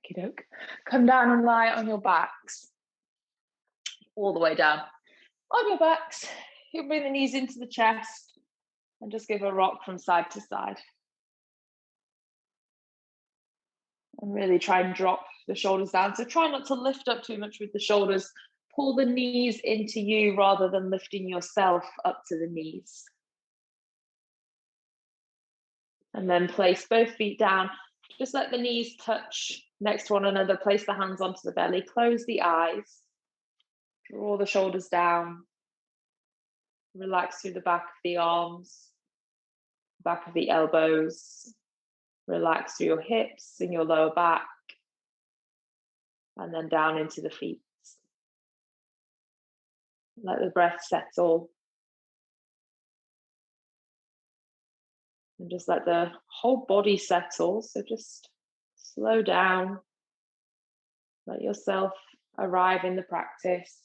Okie doke. Come down and lie on your backs. All the way down. On your backs, you bring the knees into the chest and just give a rock from side to side. And really try and drop the shoulders down. So try not to lift up too much with the shoulders. Pull the knees into you rather than lifting yourself up to the knees. And then place both feet down. Just let the knees touch next to one another. Place the hands onto the belly. Close the eyes. Draw the shoulders down. Relax through the back of the arms, back of the elbows. Relax through your hips and your lower back. And then down into the feet. Let the breath settle. And just let the whole body settle. So just slow down. Let yourself arrive in the practice.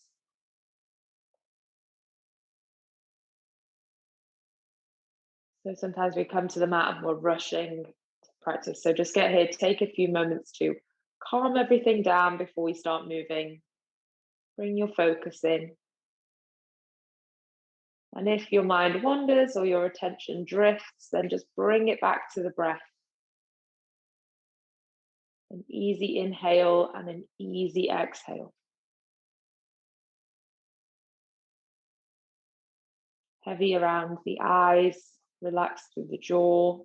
So sometimes we come to the mat and we're rushing to practice. So just get here, take a few moments to calm everything down before we start moving. Bring your focus in. And if your mind wanders or your attention drifts, then just bring it back to the breath. An easy inhale and an easy exhale. Heavy around the eyes, relax through the jaw.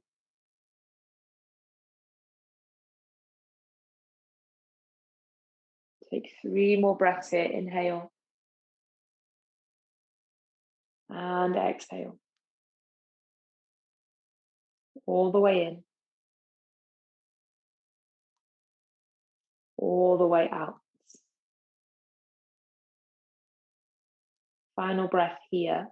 Take 3 more breaths here. Inhale. And exhale. All the way in. All the way out. Final breath here.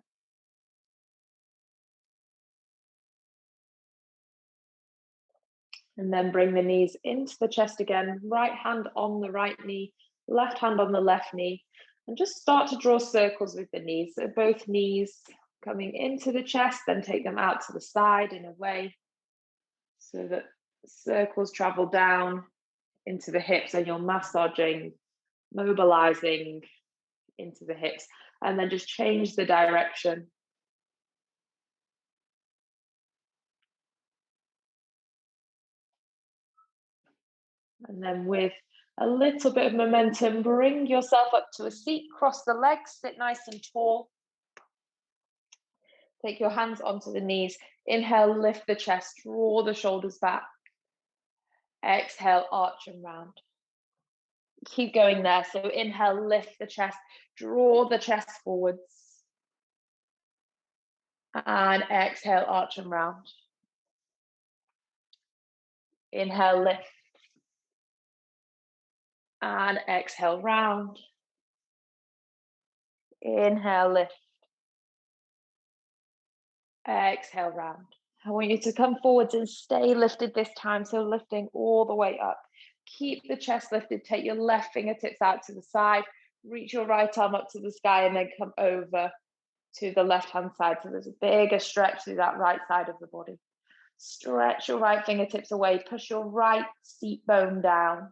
And then bring the knees into the chest again. Right hand on the right knee, left hand on the left knee. And just start to draw circles with the knees. So both knees coming into the chest, then take them out to the side in a way so that circles travel down into the hips and you're massaging, mobilizing into the hips. And then just change the direction. And then with a little bit of momentum, bring yourself up to a seat, cross the legs, sit nice and tall. Take your hands onto the knees. Inhale, lift the chest, draw the shoulders back. Exhale, arch and round. Keep going there. So inhale, lift the chest, draw the chest forwards. And exhale, arch and round. Inhale, lift. And exhale, round. Inhale, lift. Exhale, round. I want you to come forwards and stay lifted this time. So lifting all the way up. Keep the chest lifted. Take your left fingertips out to the side. Reach your right arm up to the sky and then come over to the left-hand side. So there's a bigger stretch through that right side of the body. Stretch your right fingertips away. Push your right seat bone down.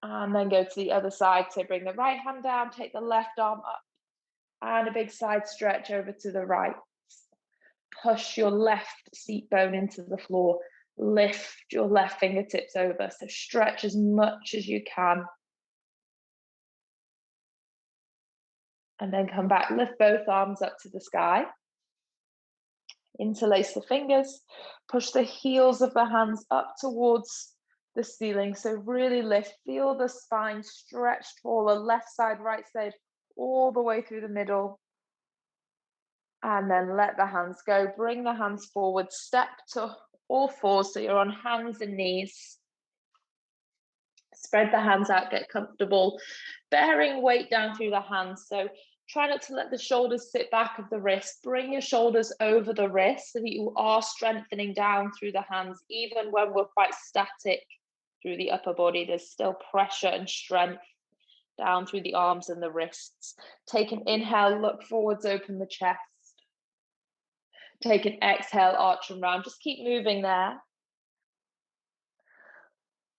And then go to the other side. So bring the right hand down. Take the left arm up. And a big side stretch over to the right. Push your left seat bone into the floor. Lift your left fingertips over. So stretch as much as you can. And then come back. Lift both arms up to the sky. Interlace the fingers. Push the heels of the hands up towards the ceiling. So really lift. Feel the spine stretch taller. Left side, right side, all the way through the middle. And then let the hands go. Bring the hands forward. Step to all fours so you're on hands and knees. Spread the hands out, get comfortable. Bearing weight down through the hands. So try not to let the shoulders sit back of the wrist. Bring your shoulders over the wrist so that you are strengthening down through the hands. Even when we're quite static through the upper body, there's still pressure and strength down through the arms and the wrists. Take an inhale, look forwards, open the chest. Take an exhale, arch and round. Just keep moving there.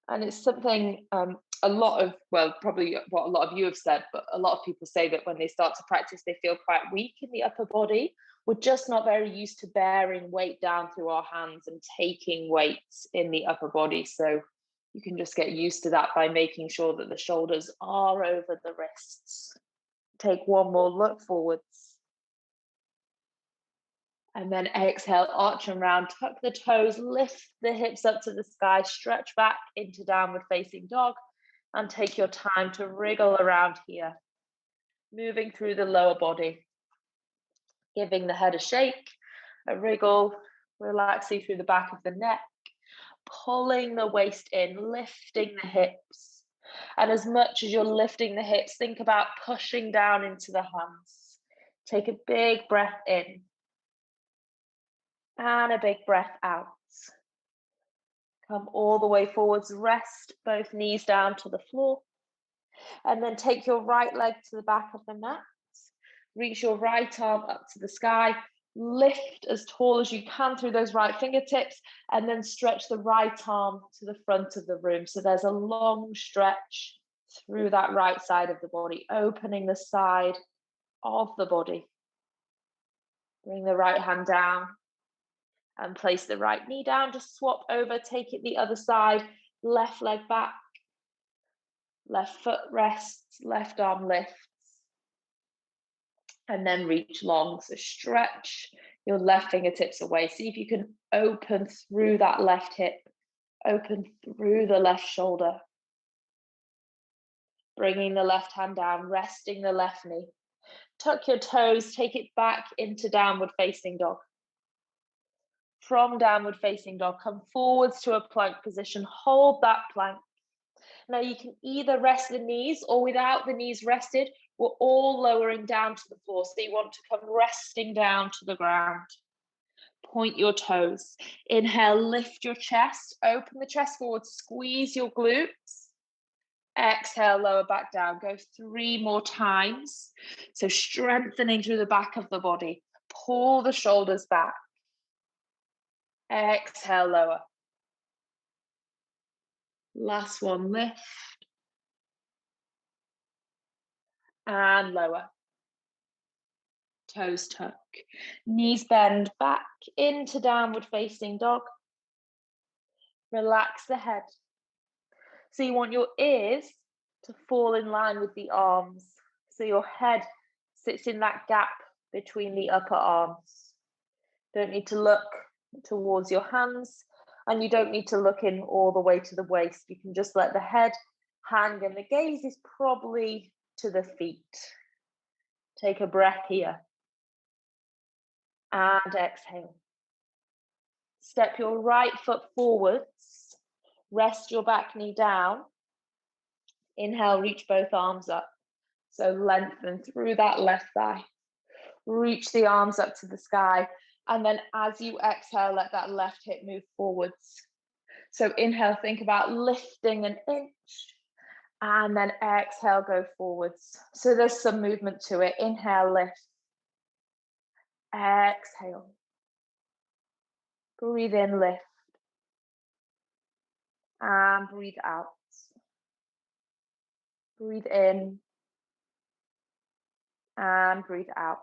And it's something a lot of, well, probably what a lot of you have said, but a lot of people say that when they start to practice, they feel quite weak in the upper body. We're just not very used to bearing weight down through our hands and taking weights in the upper body. So you can just get used to that by making sure that the shoulders are over the wrists. Take one more look forwards. And then exhale, arch and round, tuck the toes, lift the hips up to the sky, stretch back into downward facing dog, and take your time to wriggle around here. Moving through the lower body, giving the head a shake, a wriggle, relaxing through the back of the neck, pulling the waist in, lifting the hips. And as much as you're lifting the hips, think about pushing down into the hands. Take a big breath in. And a big breath out. Come all the way forwards, rest both knees down to the floor. And then take your right leg to the back of the mat. Reach your right arm up to the sky. Lift as tall as you can through those right fingertips. And then stretch the right arm to the front of the room. So there's a long stretch through that right side of the body, opening the side of the body. Bring the right hand down. And place the right knee down, just swap over, take it the other side, left leg back, left foot rests, left arm lifts, and then reach long. So stretch your left fingertips away. See if you can open through that left hip, open through the left shoulder. Bringing the left hand down, resting the left knee. Tuck your toes, take it back into downward facing dog. From downward facing dog, come forwards to a plank position, hold that plank. Now you can either rest the knees or without the knees rested, we're all lowering down to the floor. So you want to come resting down to the ground. Point your toes. Inhale, lift your chest, open the chest forward, squeeze your glutes. Exhale, lower back down. Go 3 more times. So strengthening through the back of the body. Pull the shoulders back. Exhale, lower. Last one, lift. And lower. Toes tuck. Knees bend back into downward facing dog. Relax the head. So you want your ears to fall in line with the arms. So your head sits in that gap between the upper arms. Don't need to look towards your hands, and you don't need to look in all the way to the waist. You can just let the head hang, and the gaze is probably to the feet. Take a breath here. And exhale. Step your right foot forwards. Rest your back knee down. Inhale, reach both arms up. So lengthen through that left thigh. Reach the arms up to the sky. And then as you exhale, let that left hip move forwards. So inhale, think about lifting an inch. And then exhale, go forwards. So there's some movement to it. Inhale, lift. Exhale. Breathe in, lift. And breathe out. Breathe in. And breathe out.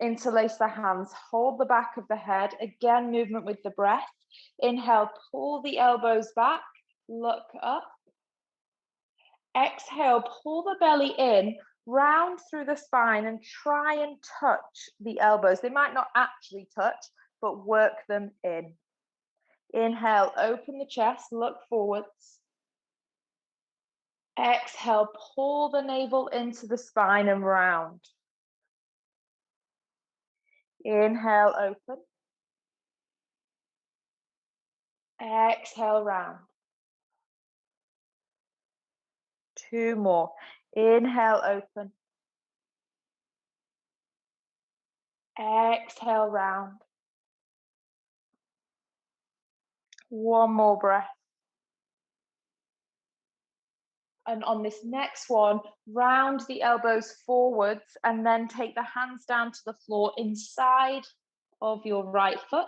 Interlace the hands, hold the back of the head. Again, movement with the breath. Inhale, pull the elbows back, look up. Exhale, pull the belly in, round through the spine and try and touch the elbows. They might not actually touch, but work them in. Inhale, open the chest, look forwards. Exhale, pull the navel into the spine and round. Inhale, open. Exhale, round. 2 more. Inhale, open. Exhale, round. 1 more breath. And on this next one, round the elbows forwards and then take the hands down to the floor inside of your right foot.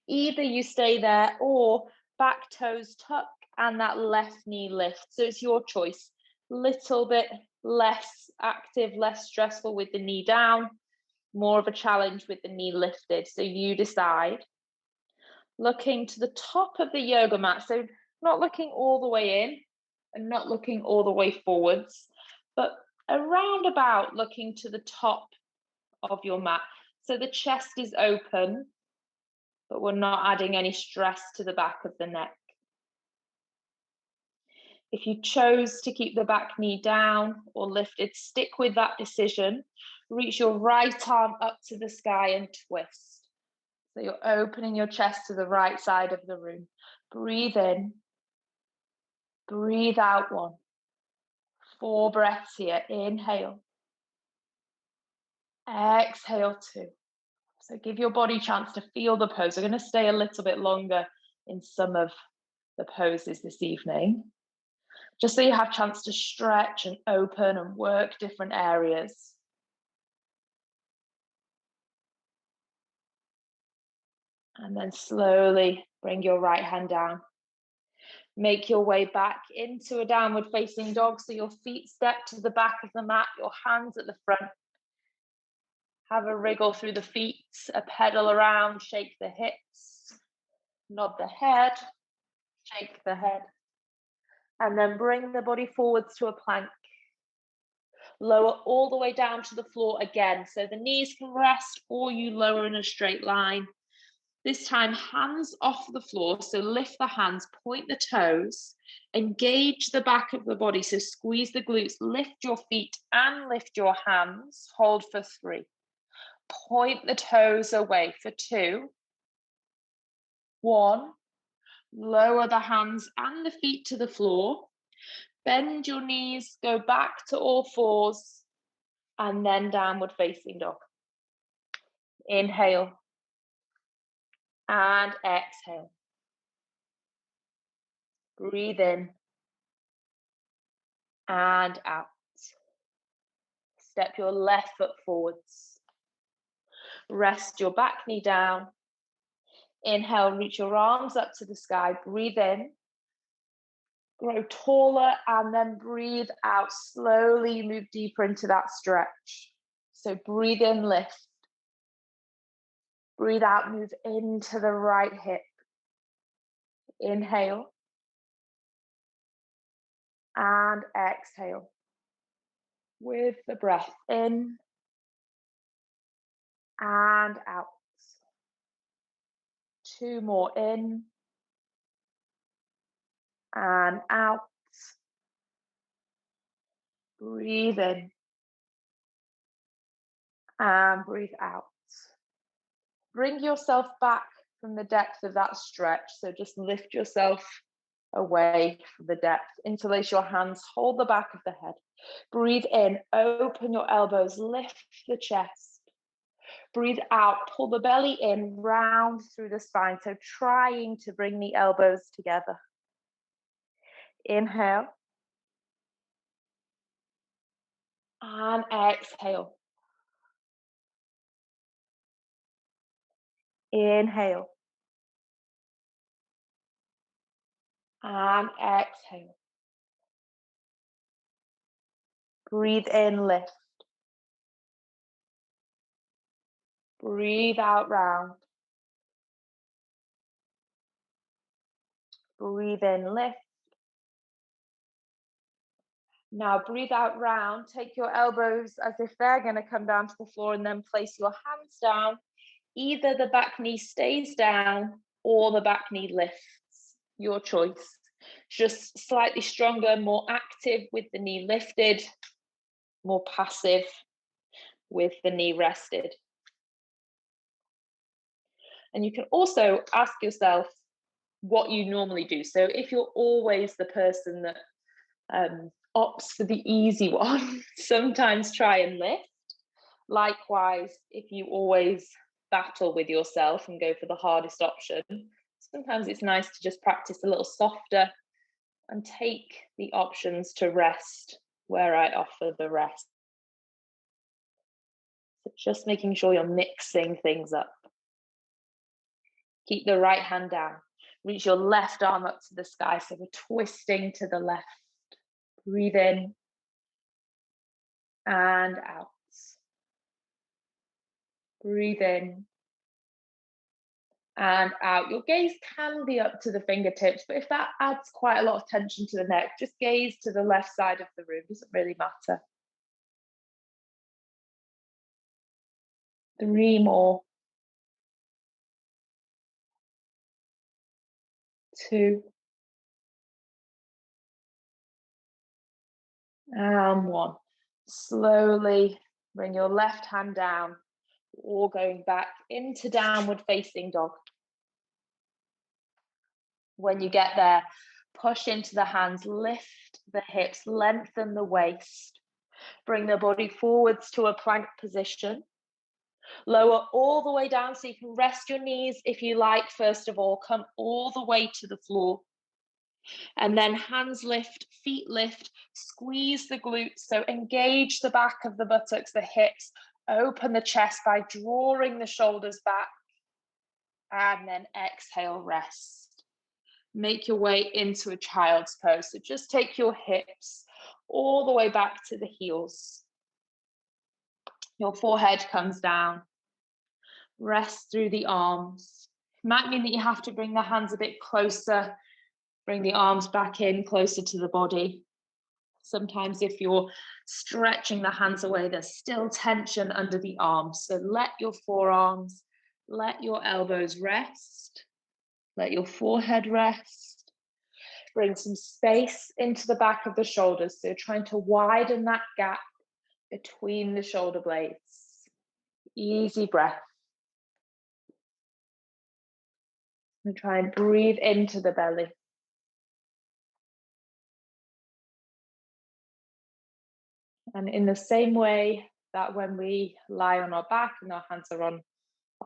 Either you stay there or back toes tuck and that left knee lift. So it's your choice. Little bit less active, less stressful with the knee down, more of a challenge with the knee lifted. So you decide. Looking to the top of the yoga mat. So not looking all the way in and not looking all the way forwards, but around about looking to the top of your mat. So the chest is open, but we're not adding any stress to the back of the neck. If you chose to keep the back knee down or lifted, stick with that decision. Reach your right arm up to the sky and twist. So you're opening your chest to the right side of the room. Breathe in. Breathe out 1. 4 breaths here. Inhale. Exhale 2. So give your body a chance to feel the pose. We're going to stay a little bit longer in some of the poses this evening, just so you have a chance to stretch and open and work different areas. And then slowly bring your right hand down. Make your way back into a downward facing dog. So your feet step to the back of the mat, your hands at the front. Have a wriggle through the feet, a pedal around, shake the hips, nod the head, shake the head. And then bring the body forwards to a plank. Lower all the way down to the floor again. So the knees can rest or you lower in a straight line. This time, hands off the floor. So lift the hands, point the toes, engage the back of the body. So squeeze the glutes, lift your feet and lift your hands. Hold for 3. Point the toes away for 2. 1. Lower the hands and the feet to the floor. Bend your knees, go back to all fours, and then downward facing dog. Inhale and exhale. Breathe in and out. Step your left foot forwards. Rest your back knee down. Inhale, reach your arms up to the sky. Breathe in. Grow taller and then breathe out. Slowly move deeper into that stretch. So breathe in, lift. Breathe out, move into the right hip. Inhale. And exhale. With the breath in and out. 2 more in and out. Breathe in and breathe out. Bring yourself back from the depth of that stretch. So just lift yourself away from the depth. Interlace your hands, hold the back of the head. Breathe in, open your elbows, lift the chest. Breathe out, pull the belly in, round through the spine. So trying to bring the elbows together. Inhale. And exhale. Inhale. And exhale. Breathe in, lift. Breathe out, round. Breathe in, lift. Now breathe out, round. Take your elbows as if they're going to come down to the floor and then place your hands down. Either the back knee stays down or the back knee lifts. Your choice. Just slightly stronger, more active with the knee lifted, more passive with the knee rested. And you can also ask yourself what you normally do. So if you're always the person that opts for the easy one, sometimes try and lift. Likewise, if you always battle with yourself and go for the hardest option, sometimes it's nice to just practice a little softer and take the options to rest where I offer the rest. So just making sure you're mixing things up. Keep the right hand down. Reach your left arm up to the sky. So we're twisting to the left. Breathe in and out. Breathe in and out. Your gaze can be up to the fingertips, but if that adds quite a lot of tension to the neck, just gaze to the left side of the room. Doesn't really matter. 3 more. 2 and 1. Slowly bring your left hand down, or going back into downward facing dog. When you get there, push into the hands, lift the hips, lengthen the waist. Bring the body forwards to a plank position. Lower all the way down so you can rest your knees if you like. First of all, come all the way to the floor. And then hands lift, feet lift, squeeze the glutes. So engage the back of the buttocks, the hips, open the chest by drawing the shoulders back. And then exhale, rest. Make your way into a child's pose. So just take your hips all the way back to the heels. Your forehead comes down. Rest through the arms. It might mean that you have to bring the hands a bit closer. Bring the arms back in closer to the body. Sometimes if you're stretching the hands away, there's still tension under the arms. So let your forearms, let your elbows rest. Let your forehead rest. Bring some space into the back of the shoulders. So trying to widen that gap between the shoulder blades. Easy breath. And try and breathe into the belly. And in the same way that when we lie on our back and our hands are on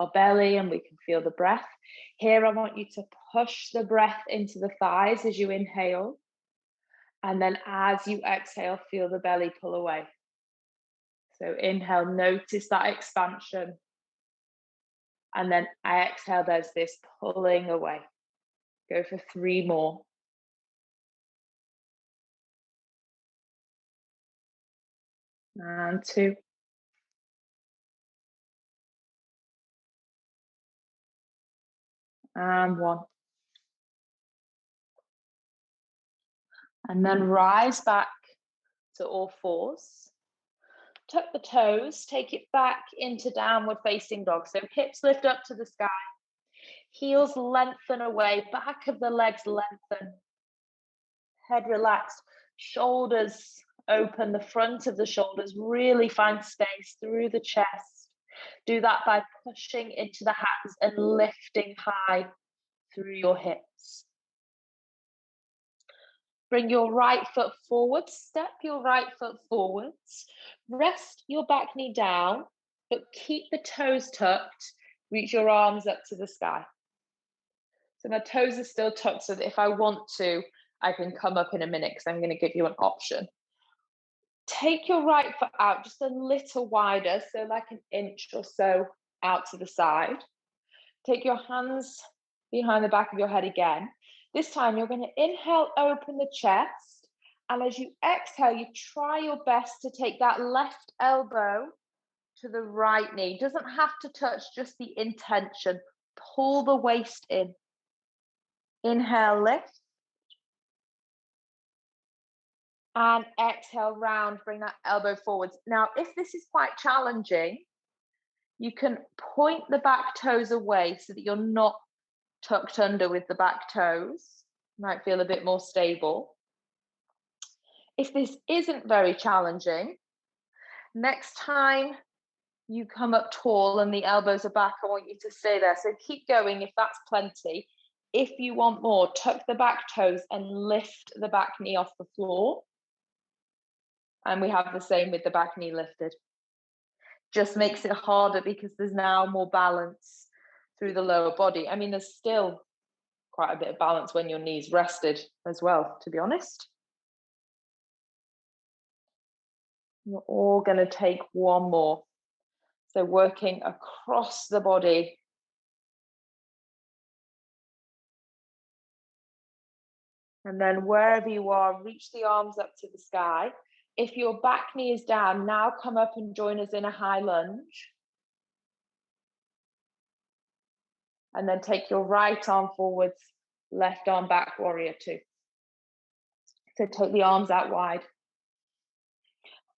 our belly and we can feel the breath, here I want you to push the breath into the thighs as you inhale. And then as you exhale, feel the belly pull away. So inhale, notice that expansion. And then I exhale, there's this pulling away. Go for 3 more. And 2. And 1. And then rise back to all fours. Tuck the toes, take it back into downward facing dog. So hips lift up to the sky. Heels lengthen away, back of the legs lengthen. Head relaxed, shoulders open, the front of the shoulders really find space through the chest. Do that by pushing into the hands and lifting high through your hips. Bring your right foot forward, step your right foot forwards, rest your back knee down, but keep the toes tucked, reach your arms up to the sky. So my toes are still tucked so that if I want to, I can come up in a minute because I'm going to give you an option. Take your right foot out just a little wider, so like an inch or so out to the side. Take your hands behind the back of your head again. This time you're going to inhale, open the chest. And as you exhale, you try your best to take that left elbow to the right knee. It doesn't have to touch, just the intention. Pull the waist in. Inhale, lift. And exhale, round, bring that elbow forwards. Now, if this is quite challenging, you can point the back toes away so that you're not tucked under with the back toes. Might feel a bit more stable. If this isn't very challenging, next time you come up tall and the elbows are back, I want you to stay there. So keep going if that's plenty. If you want more, tuck the back toes and lift the back knee off the floor. And we have the same with the back knee lifted. Just makes it harder because there's now more balance through the lower body. I mean, there's still quite a bit of balance when your knee's rested as well, to be honest. We're all going to take 1 more. So working across the body. And then wherever you are, reach the arms up to the sky. If your back knee is down, now come up and join us in a high lunge. And then take your right arm forwards, left arm back, warrior two. So take the arms out wide.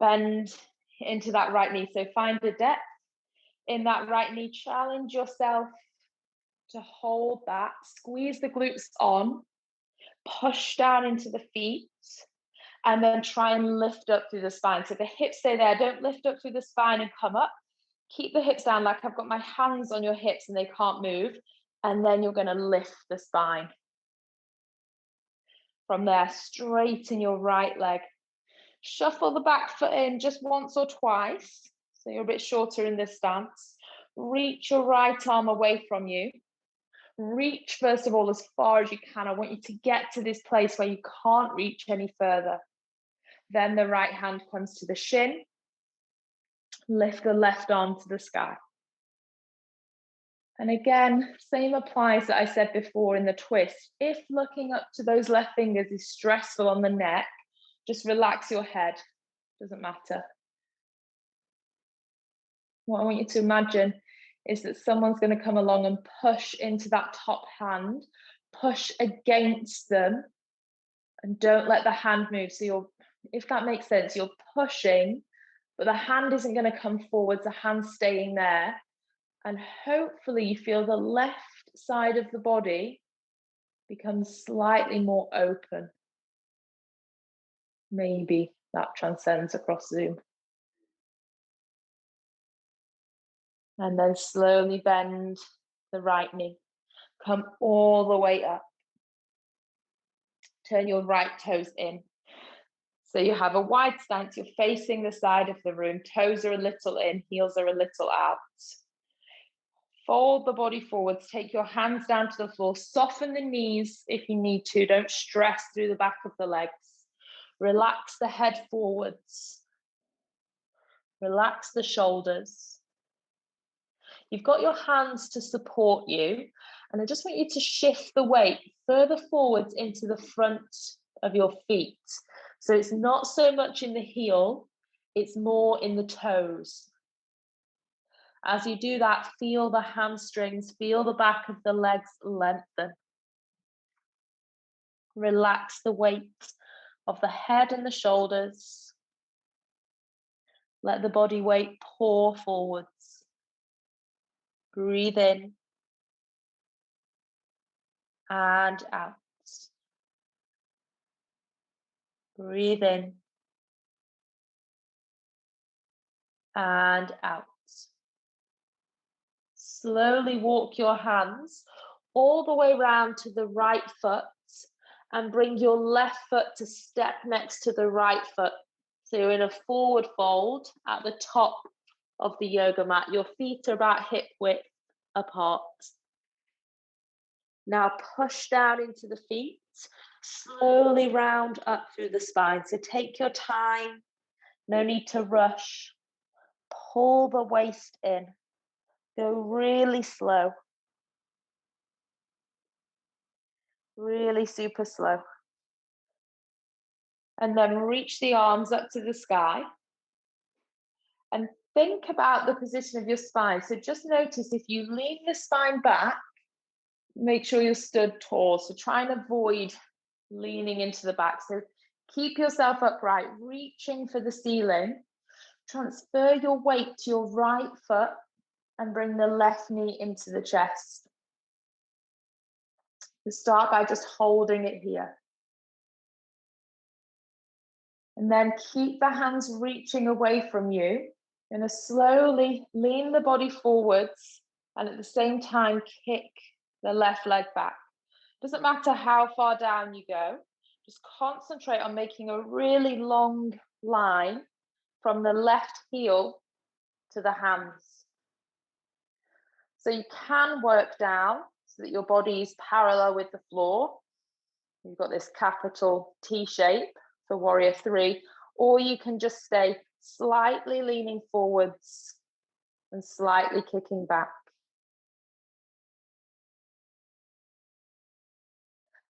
Bend into that right knee. So find the depth in that right knee. Challenge yourself to hold that. Squeeze the glutes on. Push down into the feet. And then try and lift up through the spine. So the hips stay there. Don't lift up through the spine and come up. Keep the hips down like I've got my hands on your hips and they can't move. And then you're going to lift the spine. From there, straighten your right leg. Shuffle the back foot in just once or twice. So you're a bit shorter in this stance. Reach your right arm away from you. Reach, first of all, as far as you can. I want you to get to this place where you can't reach any further. Then the right hand comes to the shin. Lift the left arm to the sky. And again, same applies that I said before in the twist. If looking up to those left fingers is stressful on the neck, just relax your head. Doesn't matter. What I want you to imagine is that someone's going to come along and push into that top hand, push against them, and don't let the hand move. So you're, if that makes sense, you're pushing, but the hand isn't going to come forwards, the hand's staying there. And hopefully you feel the left side of the body become slightly more open. Maybe that transcends across Zoom. And then slowly bend the right knee. Come all the way up. Turn your right toes in. So you have a wide stance. You're facing the side of the room. Toes are a little in, heels are a little out. Fold the body forwards. Take your hands down to the floor. Soften the knees if you need to. Don't stress through the back of the legs. Relax the head forwards. Relax the shoulders. You've got your hands to support you. And I just want you to shift the weight further forwards into the front of your feet. So it's not so much in the heel, it's more in the toes. As you do that, feel the hamstrings, feel the back of the legs lengthen. Relax the weight of the head and the shoulders. Let the body weight pour forwards. Breathe in and out. Breathe in and out. Slowly walk your hands all the way round to the right foot and bring your left foot to step next to the right foot. So you're in a forward fold at the top of the yoga mat. Your feet are about hip width apart. Now push down into the feet, slowly round up through the spine. So take your time, no need to rush. Pull the waist in. Go really slow. Really super slow. And then reach the arms up to the sky. And think about the position of your spine. So just notice if you lean the spine back, make sure you're stood tall. So try and avoid leaning into the back. So keep yourself upright, reaching for the ceiling. Transfer your weight to your right foot and bring the left knee into the chest. So start by just holding it here. And then keep the hands reaching away from you. You're going to slowly lean the body forwards and at the same time kick the left leg back. Doesn't matter how far down you go, just concentrate on making a really long line from the left heel to the hands. So you can work down so that your body is parallel with the floor. You've got this capital T shape for warrior three, or you can just stay slightly leaning forwards and slightly kicking back.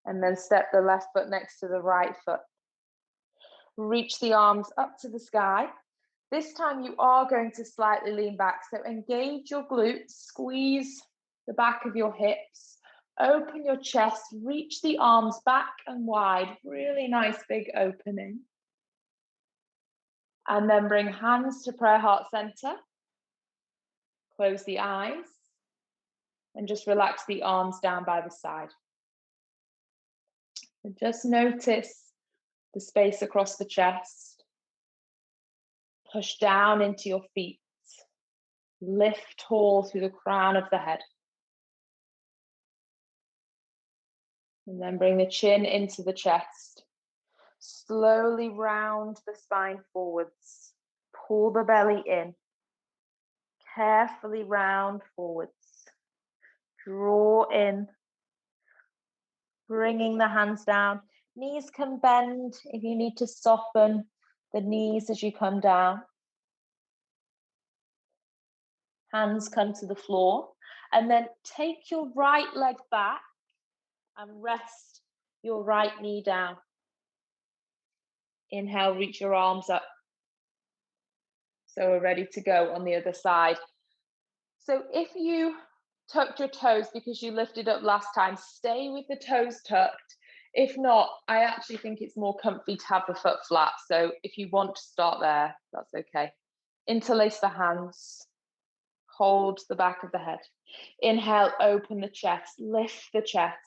And then step the left foot next to the right foot. Reach the arms up to the sky. This time you are going to slightly lean back. So engage your glutes, squeeze the back of your hips, open your chest, reach the arms back and wide. Really nice big opening. And then bring hands to prayer heart center. Close the eyes and just relax the arms down by the side. And just notice the space across the chest. Push down into your feet. Lift tall through the crown of the head. And then bring the chin into the chest. Slowly round the spine forwards. Pull the belly in. Carefully round forwards. Draw in. Bringing the hands down. Knees can bend if you need to soften the knees as you come down. Hands come to the floor. And then take your right leg back and rest your right knee down. Inhale, reach your arms up. So we're ready to go on the other side. So if you tucked your toes because you lifted up last time, stay with the toes tucked. If not, I actually think it's more comfy to have the foot flat. So if you want to start there, that's okay. Interlace the hands. Hold the back of the head. Inhale, open the chest, lift the chest.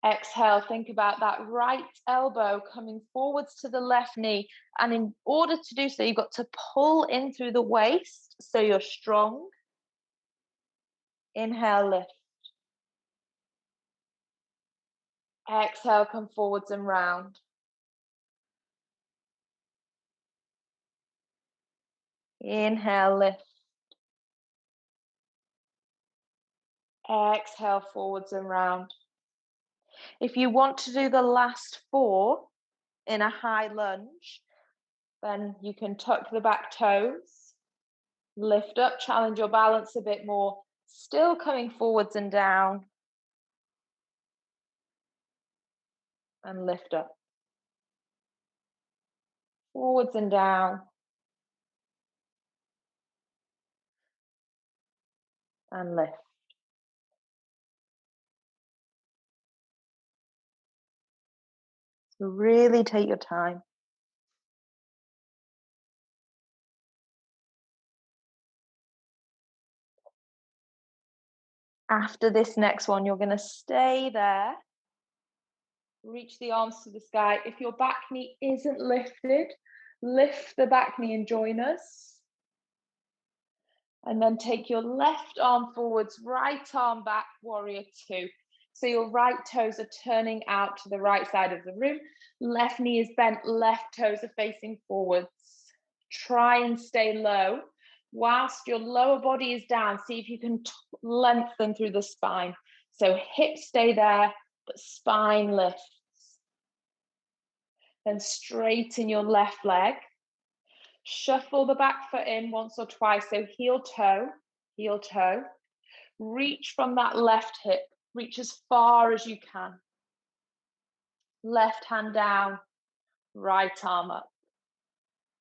Exhale, think about that right elbow coming forwards to the left knee. And in order to do so, you've got to pull in through the waist so you're strong. Inhale, lift. Exhale, come forwards and round. Inhale, lift. Exhale, forwards and round. If you want to do the last 4 in a high lunge, then you can tuck the back toes, lift up, challenge your balance a bit more, still coming forwards and down, and lift up. Forwards and down, and lift. So really take your time. After this next one, you're going to stay there. Reach the arms to the sky. If your back knee isn't lifted, lift the back knee and join us. And then take your left arm forwards, right arm back, warrior 2. So your right toes are turning out to the right side of the room. Left knee is bent, left toes are facing forwards. Try and stay low. Whilst your lower body is down, see if you can lengthen through the spine. So hips stay there, but spine lifts. Then straighten your left leg. Shuffle the back foot in once or twice. So heel toe. Reach from that left hip. Reach as far as you can. Left hand down, right arm up.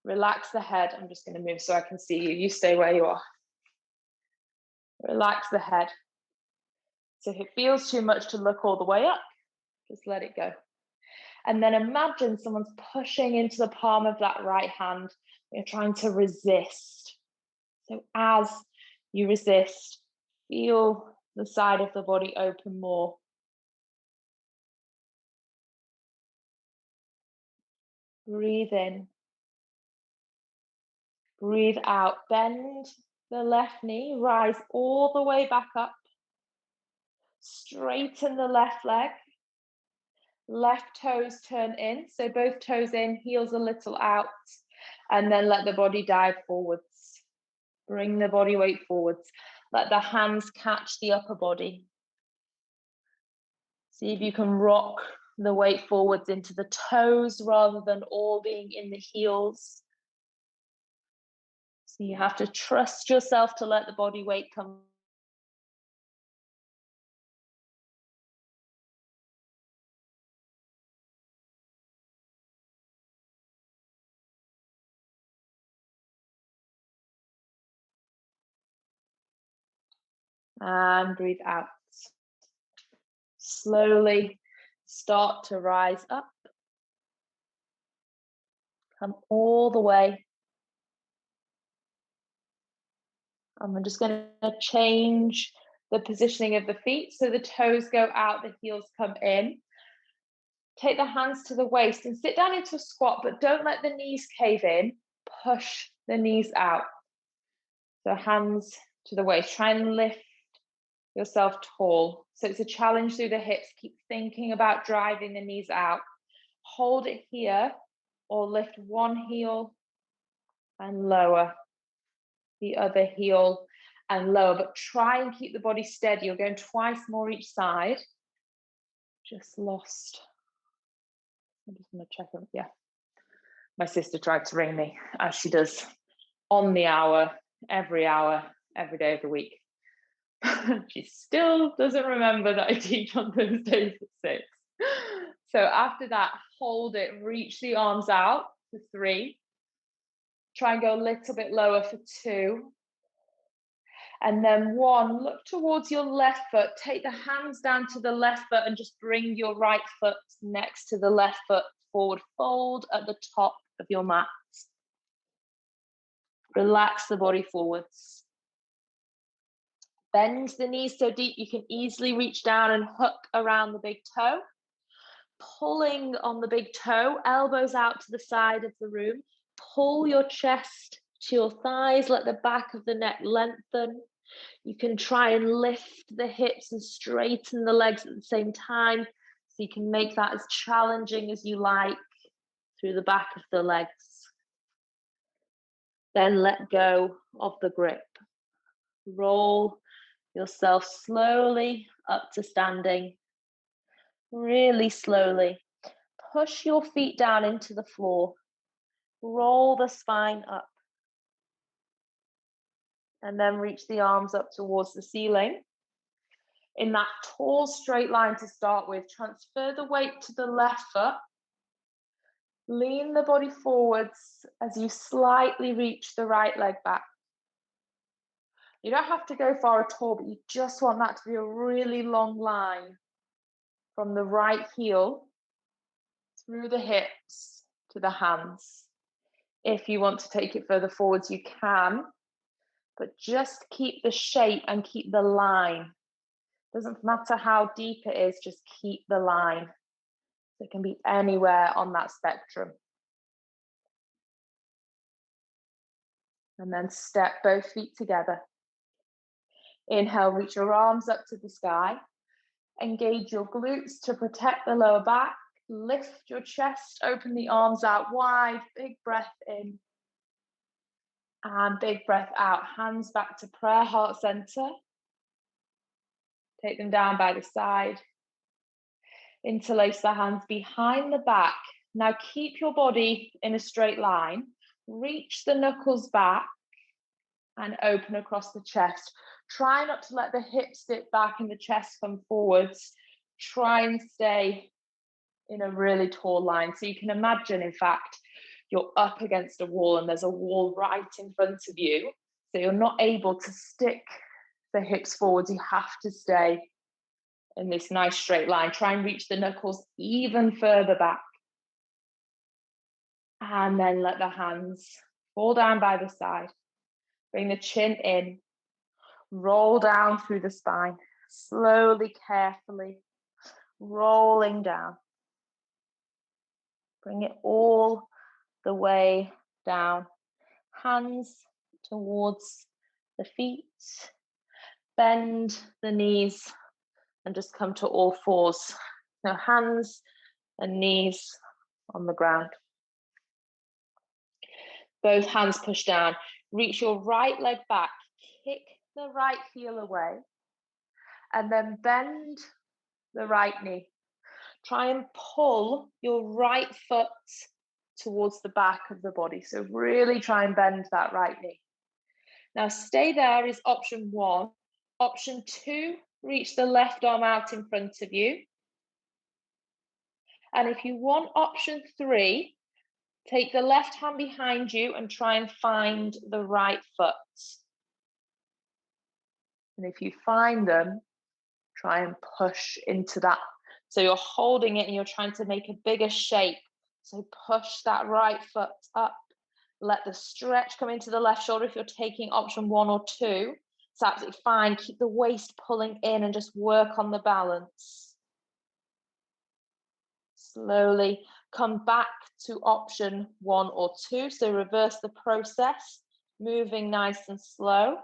Relax the head. I'm just going to move so I can see you. You stay where you are. Relax the head. So if it feels too much to look all the way up, just let it go. And then imagine someone's pushing into the palm of that right hand. You're trying to resist. So as you resist, feel the side of the body open more. Breathe in. Breathe out. Bend the left knee. Rise all the way back up. Straighten the left leg. Left toes turn in. So both toes in, heels a little out. And then let the body dive forwards. Bring the body weight forwards. Let the hands catch the upper body. See if you can rock the weight forwards into the toes rather than all being in the heels. So you have to trust yourself to let the body weight come And breathe out. Slowly start to rise up. Come all the way. I'm just going to change the positioning of the feet so the toes go out, the heels come in. Take the hands to the waist and sit down into a squat, but don't let the knees cave in. Push the knees out. So hands to the waist. Try and lift yourself tall. So it's a challenge through the hips. Keep thinking about driving the knees out. Hold it here or lift one heel and lower the other heel and lower, but try and keep the body steady. You're going twice more each side. Just lost. I'm just going to check them. Yeah. My sister tried to ring me, as she does on the hour, every day of the week. She still doesn't remember that I teach on Thursdays at 6. So after that, hold it, reach the arms out for 3. Try and go a little bit lower for 2. And then 1, look towards your left foot. Take the hands down to the left foot and just bring your right foot next to the left foot. Forward fold at the top of your mat. Relax the body forwards. Bend the knees so deep you can easily reach down and hook around the big toe. Pulling on the big toe, elbows out to the side of the room. Pull your chest to your thighs, let the back of the neck lengthen. You can try and lift the hips and straighten the legs at the same time. So you can make that as challenging as you like through the back of the legs. Then let go of the grip. Roll yourself slowly up to standing. Really slowly. Push your feet down into the floor. Roll the spine up. And then reach the arms up towards the ceiling. In that tall straight line to start with, transfer the weight to the left foot. Lean the body forwards as you slightly reach the right leg back. You don't have to go far at all, but you just want that to be a really long line from the right heel through the hips to the hands. If you want to take it further forwards, you can, but just keep the shape and keep the line. Doesn't matter how deep it is, just keep the line. It can be anywhere on that spectrum. And then step both feet together. Inhale, reach your arms up to the sky. Engage your glutes to protect the lower back. Lift your chest, open the arms out wide. Big breath in. And big breath out. Hands back to prayer, heart center. Take them down by the side. Interlace the hands behind the back. Now keep your body in a straight line. Reach the knuckles back and open across the chest. Try not to let the hips dip back and the chest come forwards. Try and stay in a really tall line. So you can imagine, in fact, you're up against a wall and there's a wall right in front of you. So you're not able to stick the hips forwards. You have to stay in this nice straight line. Try and reach the knuckles even further back. And then let the hands fall down by the side. Bring the chin in. Roll down through the spine. Slowly, carefully, rolling down. Bring it all the way down. Hands towards the feet. Bend the knees and just come to all fours. Now hands and knees on the ground. Both hands push down. Reach your right leg back. Kick the right heel away. And then bend the right knee. Try and pull your right foot towards the back of the body. So really try and bend that right knee. Now stay there is option 1. Option 2, reach the left arm out in front of you. And if you want option 3, take the left hand behind you and try and find the right foot. And if you find them, try and push into that. So you're holding it and you're trying to make a bigger shape. So push that right foot up. Let the stretch come into the left shoulder if you're taking option 1 or 2. It's absolutely fine. Keep the waist pulling in and just work on the balance. Slowly come back to option 1 or 2. So reverse the process, moving nice and slow.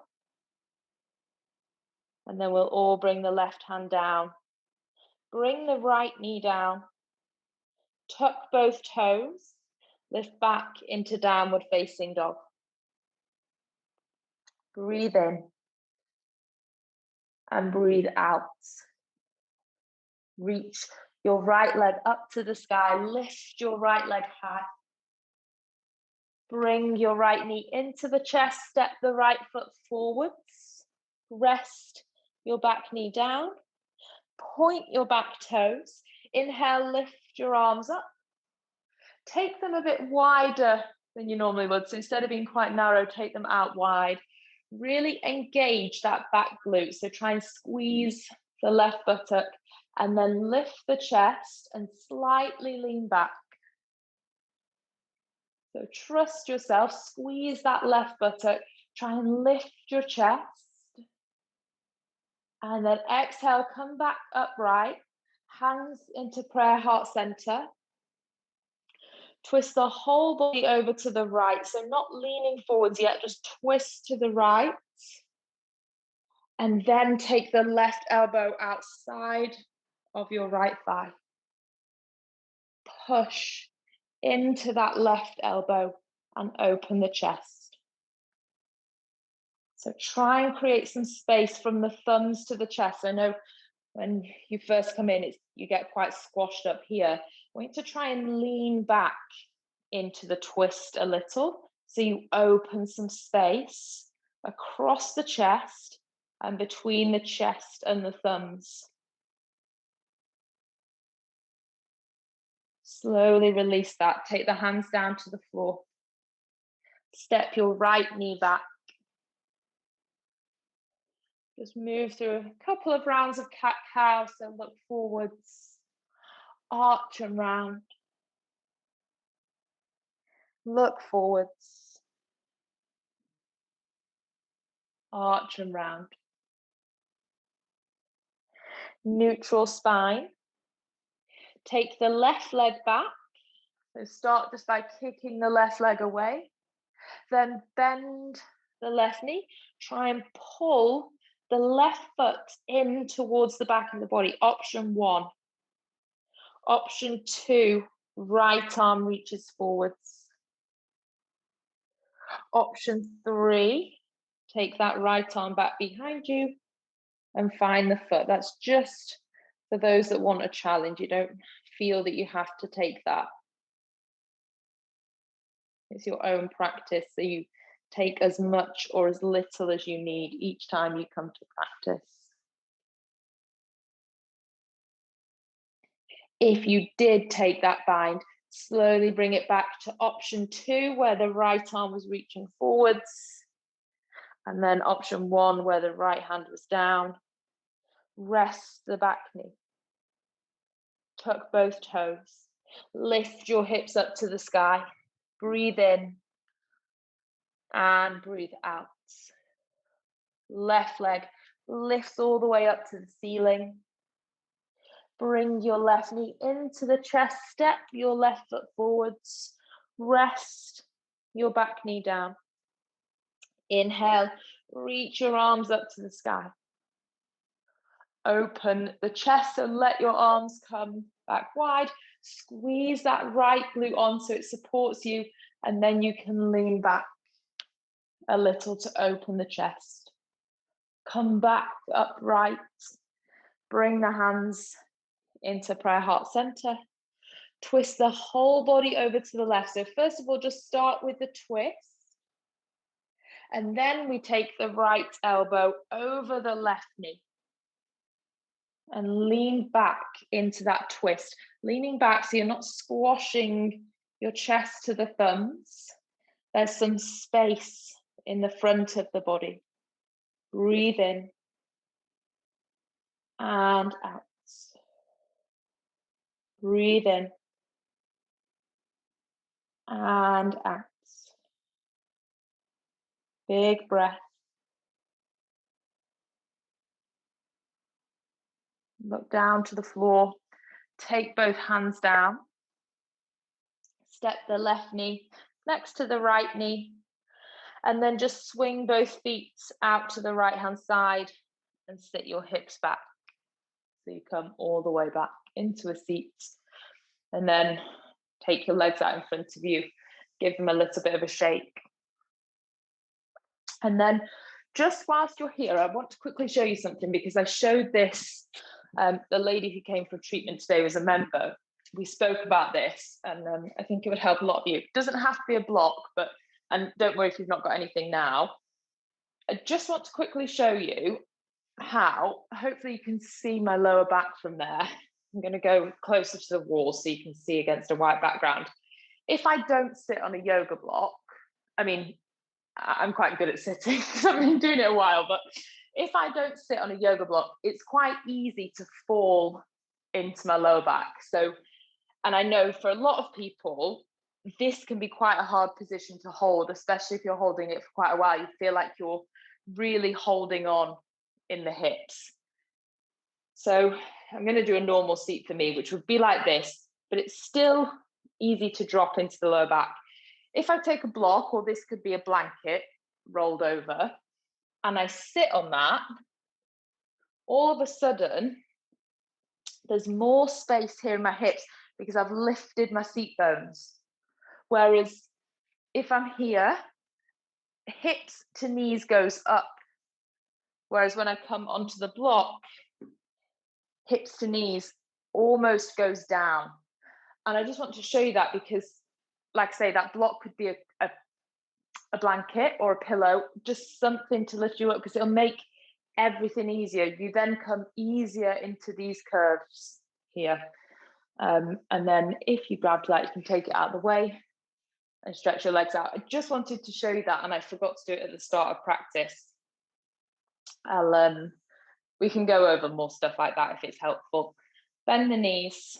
And then we'll all bring the left hand down. Bring the right knee down. Tuck both toes. Lift back into downward facing dog. Breathe in. And breathe out. Reach your right leg up to the sky. Lift your right leg high. Bring your right knee into the chest. Step the right foot forwards. Rest your back knee down. Point your back toes. Inhale, lift your arms up. Take them a bit wider than you normally would. So instead of being quite narrow, take them out wide. Really engage that back glute. So try and squeeze the left buttock and then lift the chest and slightly lean back. So trust yourself, squeeze that left buttock, try and lift your chest. And then exhale, come back upright, hands into prayer heart center. Twist the whole body over to the right. So not leaning forwards yet, just twist to the right. And then take the left elbow outside of your right thigh. Push into that left elbow and open the chest. So try and create some space from the thumbs to the chest. I know when you first come in, you get quite squashed up here. We need to try and lean back into the twist a little. So you open some space across the chest and between the chest and the thumbs. Slowly release that. Take the hands down to the floor. Step your right knee back. Just move through a couple of rounds of cat-cow, so look forwards, arch and round. Look forwards, arch and round. Neutral spine. Take the left leg back. So start just by kicking the left leg away. Then bend the left knee. Try and pull the left foot in towards the back of the body. Option 1. Option 2, right arm reaches forwards. Option 3, take that right arm back behind you and find the foot. That's just for those that want a challenge. You don't feel that you have to take that. It's your own practice, so you take as much or as little as you need each time you come to practice. If you did take that bind, slowly bring it back to option 2, where the right arm was reaching forwards. And then option 1, where the right hand was down. Rest the back knee. Tuck both toes. Lift your hips up to the sky. Breathe in and breathe out. Left leg lifts all the way up to the ceiling. Bring your left knee into the chest. Step your left foot forwards. Rest your back knee down. Inhale, reach your arms up to the sky. Open the chest and let your arms come back wide. Squeeze that right glute on so it supports you, and then you can lean back a little to open the chest. Come back upright. Bring the hands into prayer heart center. Twist the whole body over to the left. So first of all, just start with the twist. And then we take the right elbow over the left knee. And lean back into that twist. Leaning back so you're not squashing your chest to the thumbs. There's some space in the front of the body. Breathe in and out. Breathe in and out. Big breath. Look down to the floor. Take both hands down. Step the left knee next to the right knee. And then just swing both feet out to the right-hand side and sit your hips back. So you come all the way back into a seat. And then take your legs out in front of you. Give them a little bit of a shake. And then just whilst you're here, I want to quickly show you something because I showed this, the lady who came for treatment today was a member. We spoke about this and I think it would help a lot of you. It doesn't have to be a block, and don't worry if you've not got anything now. I just want to quickly show you how, hopefully you can see my lower back from there. I'm going to go closer to the wall so you can see against a white background. If I don't sit on a yoga block, I mean, I'm quite good at sitting because I've been doing it a while, but if I don't sit on a yoga block, it's quite easy to fall into my lower back. So, and I know for a lot of people, this can be quite a hard position to hold, especially if you're holding it for quite a while. You feel like you're really holding on in the hips. So I'm going to do a normal seat for me, which would be like this, but it's still easy to drop into the lower back. If I take a block, or this could be a blanket rolled over, and I sit on that, all of a sudden, there's more space here in my hips because I've lifted my seat bones. Whereas if I'm here, hips to knees goes up. Whereas when I come onto the block, hips to knees almost goes down. And I just want to show you that because, like I say, that block could be a blanket or a pillow, just something to lift you up because it'll make everything easier. You then come easier into these curves here. And then if you grabbed that, you can take it out of the way and stretch your legs out. I just wanted to show you that, and I forgot to do it at the start of practice. We can go over more stuff like that if it's helpful. Bend the knees,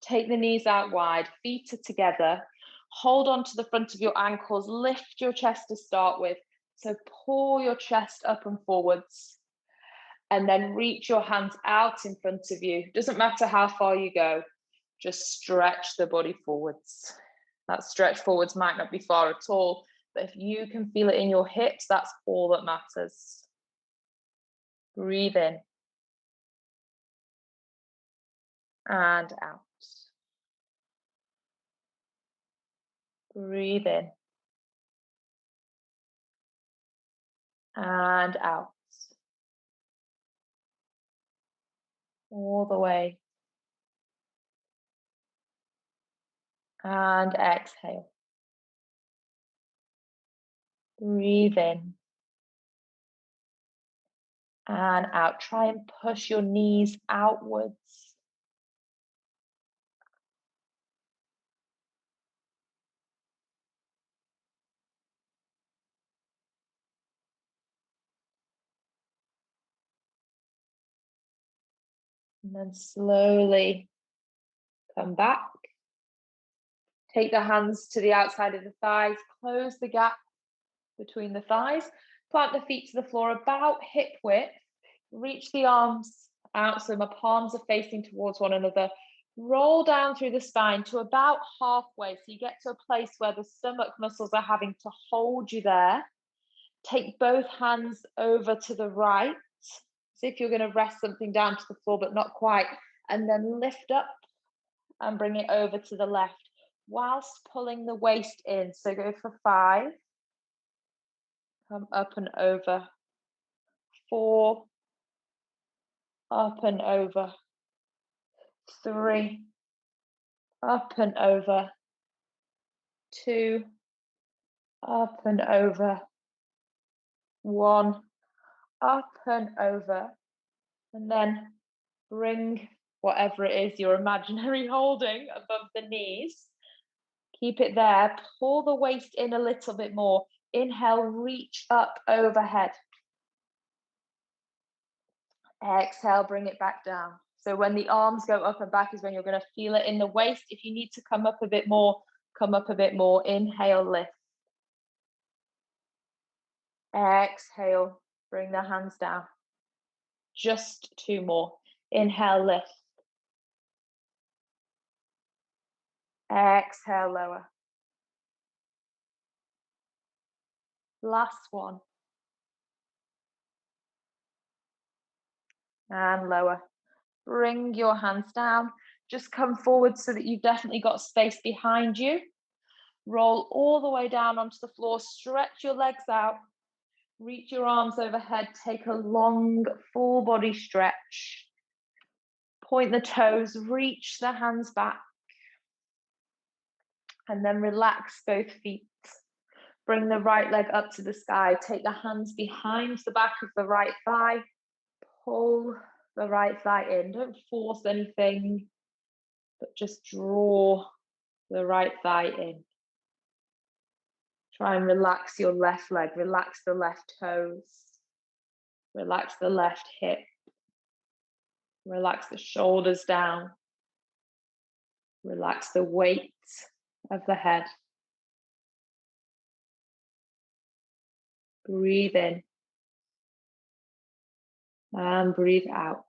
take the knees out wide, feet are together, hold on to the front of your ankles, lift your chest to start with. So pull your chest up and forwards, and then reach your hands out in front of you. Doesn't matter how far you go, just stretch the body forwards. That stretch forwards might not be far at all, but if you can feel it in your hips, that's all that matters. Breathe in and out. Breathe in and out. All the way. And exhale. Breathe in and out. Try and push your knees outwards. And then slowly come back. Take the hands to the outside of the thighs. Close the gap between the thighs. Plant the feet to the floor about hip width. Reach the arms out so my palms are facing towards one another. Roll down through the spine to about halfway. So you get to a place where the stomach muscles are having to hold you there. Take both hands over to the right. See if you're going to rest something down to the floor, but not quite. And then lift up and bring it over to the left whilst pulling the waist in. So go for 5. Come up and over. 4. Up and over. 3. Up and over. 2. Up and over. 1. Up and over. And then bring whatever it is your imaginary holding above the knees. Keep it there. Pull the waist in a little bit more. Inhale, reach up overhead. Exhale, bring it back down. So when the arms go up and back is when you're going to feel it in the waist. If you need to come up a bit more, come up a bit more. Inhale, lift. Exhale, bring the hands down. Just 2 more. Inhale, lift. Exhale, lower. Last one. And lower. Bring your hands down. Just come forward so that you've definitely got space behind you. Roll all the way down onto the floor. Stretch your legs out. Reach your arms overhead. Take a long, full body stretch. Point the toes. Reach the hands back. And then relax both feet. Bring the right leg up to the sky. Take the hands behind the back of the right thigh. Pull the right thigh in. Don't force anything, but just draw the right thigh in. Try and relax your left leg. Relax the left toes. Relax the left hip. Relax the shoulders down. Relax the weight of the head. Breathe in. And breathe out.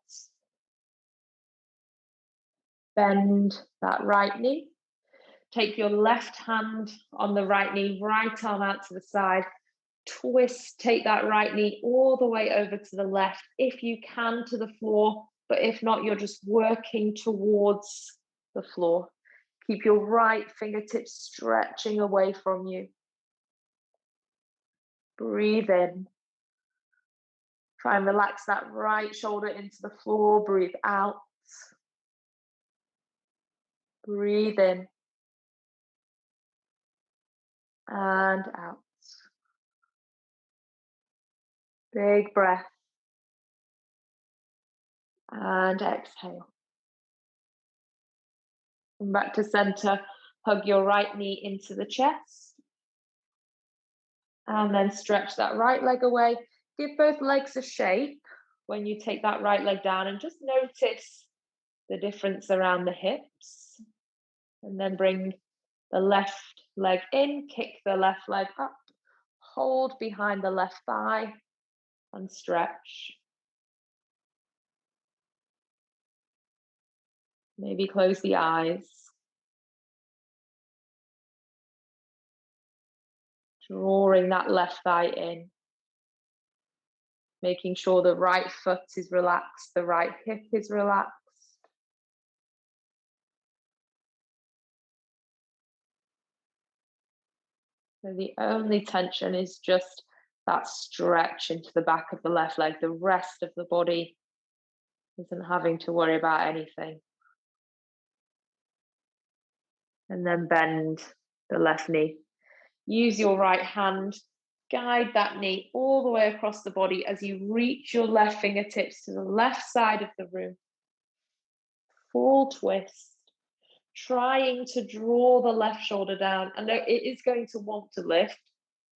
Bend that right knee. Take your left hand on the right knee, right arm out to the side. Twist, take that right knee all the way over to the left, if you can, to the floor. But if not, you're just working towards the floor. Keep your right fingertips stretching away from you. Breathe in. Try and relax that right shoulder into the floor. Breathe out. Breathe in. And out. Big breath. And exhale. Come back to center. Hug your right knee into the chest. And then stretch that right leg away. Give both legs a shake when you take that right leg down, and just notice the difference around the hips. And then bring the left leg in, kick the left leg up, hold behind the left thigh and stretch. Maybe close the eyes. Drawing that left thigh in. Making sure the right foot is relaxed, the right hip is relaxed. So the only tension is just that stretch into the back of the left leg. The rest of the body isn't having to worry about anything. And then bend the left knee. Use your right hand. Guide that knee all the way across the body as you reach your left fingertips to the left side of the room. Full twist. Trying to draw the left shoulder down. I know it is going to want to lift.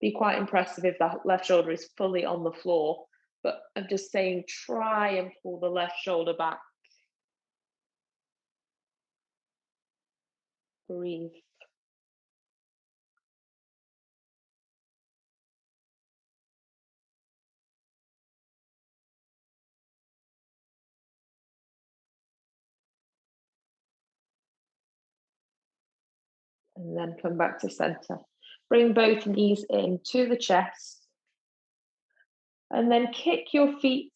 Be quite impressive if that left shoulder is fully on the floor. But I'm just saying, try and pull the left shoulder back. Breathe. And then come back to center. Bring both knees in to the chest. And then kick your feet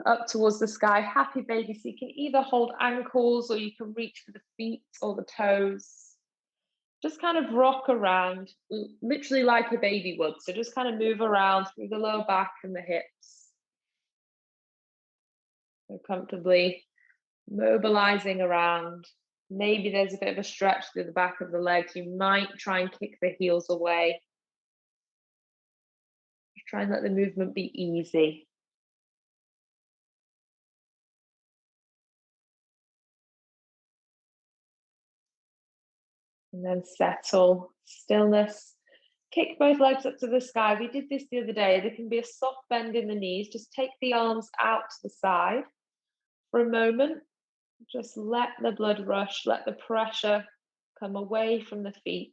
up towards the sky. Happy baby. So you can either hold ankles or you can reach for the feet or the toes. Just kind of rock around, literally like a baby would. So just kind of move around through the lower back and the hips. So comfortably mobilizing around. Maybe there's a bit of a stretch through the back of the legs. You might try and kick the heels away. Just try and let the movement be easy. And then settle, stillness. Kick both legs up to the sky. We did this the other day. There can be a soft bend in the knees. Just take the arms out to the side. For a moment, just let the blood rush, let the pressure come away from the feet,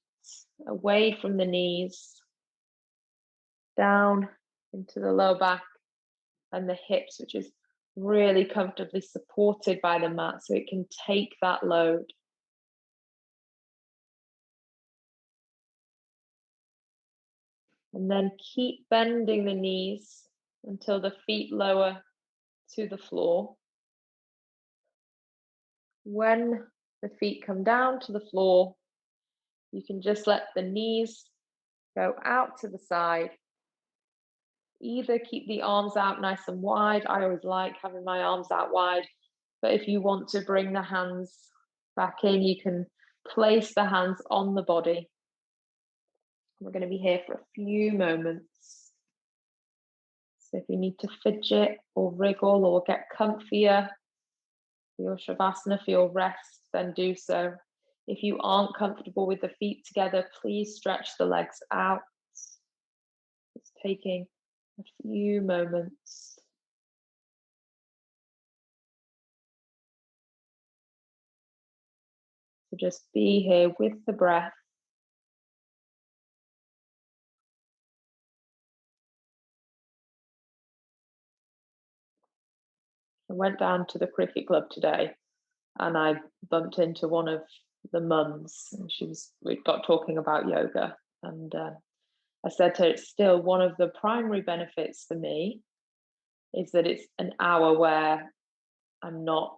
away from the knees, down into the lower back and the hips, which is really comfortably supported by the mat so it can take that load. And then keep bending the knees until the feet lower to the floor. When the feet come down to the floor, you can just let the knees go out to the side. Either keep the arms out nice and wide. I always like having my arms out wide, but if you want to bring the hands back in, you can place the hands on the body. We're going to be here for a few moments. So if you need to fidget or wriggle or get comfier for your Shavasana, for your rest, then do so. If you aren't comfortable with the feet together, please stretch the legs out. Just taking a few moments. So just be here with the breath. I went down to the cricket club today and I bumped into one of the mums, and we got talking about yoga, and I said to her, it's still one of the primary benefits for me is that it's an hour where I'm not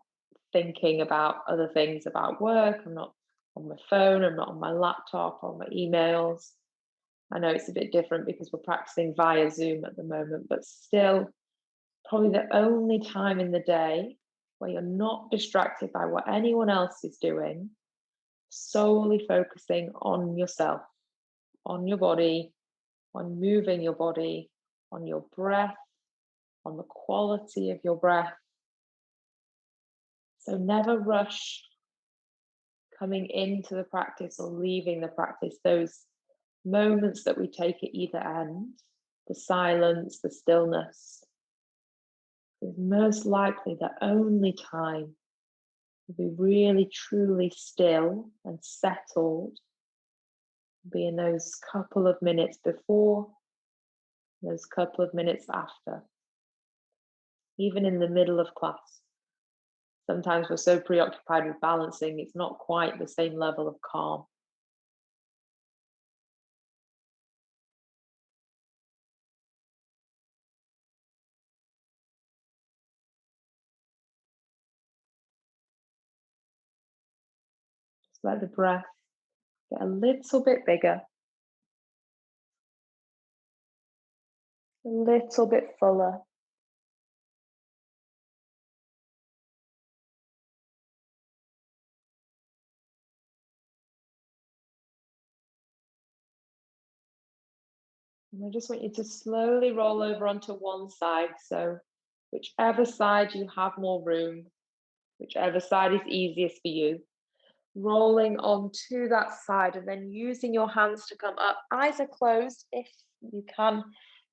thinking about other things about work, I'm not on my phone, I'm not on my laptop, on my emails. I know it's a bit different because we're practicing via Zoom at the moment, but still probably the only time in the day where you're not distracted by what anyone else is doing, solely focusing on yourself, on your body, on moving your body, on your breath, on the quality of your breath. So never rush coming into the practice or leaving the practice. Those moments that we take at either end, the silence, the stillness, is most likely the only time to be really truly still and settled, be in those couple of minutes before, those couple of minutes after, even in the middle of class. Sometimes we're so preoccupied with balancing, it's not quite the same level of calm. Just let the breath get a little bit bigger, a little bit fuller. And I just want you to slowly roll over onto one side. So whichever side you have more room, whichever side is easiest for you, rolling onto that side and then using your hands to come up. Eyes are closed. If you can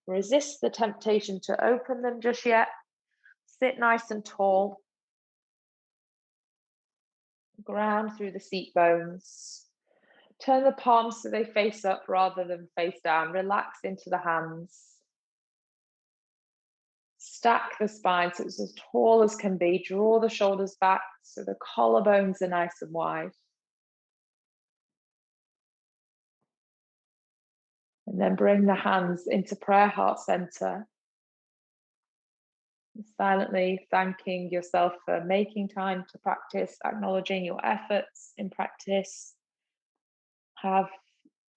resist the temptation to open them just yet, sit nice and tall. Ground through the seat bones. Turn the palms so they face up rather than face down. Relax into the hands. Stack the spine so it's as tall as can be. Draw the shoulders back so the collarbones are nice and wide. And then bring the hands into prayer heart center. Silently thanking yourself for making time to practice, acknowledging your efforts in practice. Have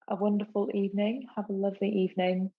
a wonderful evening. Have a lovely evening.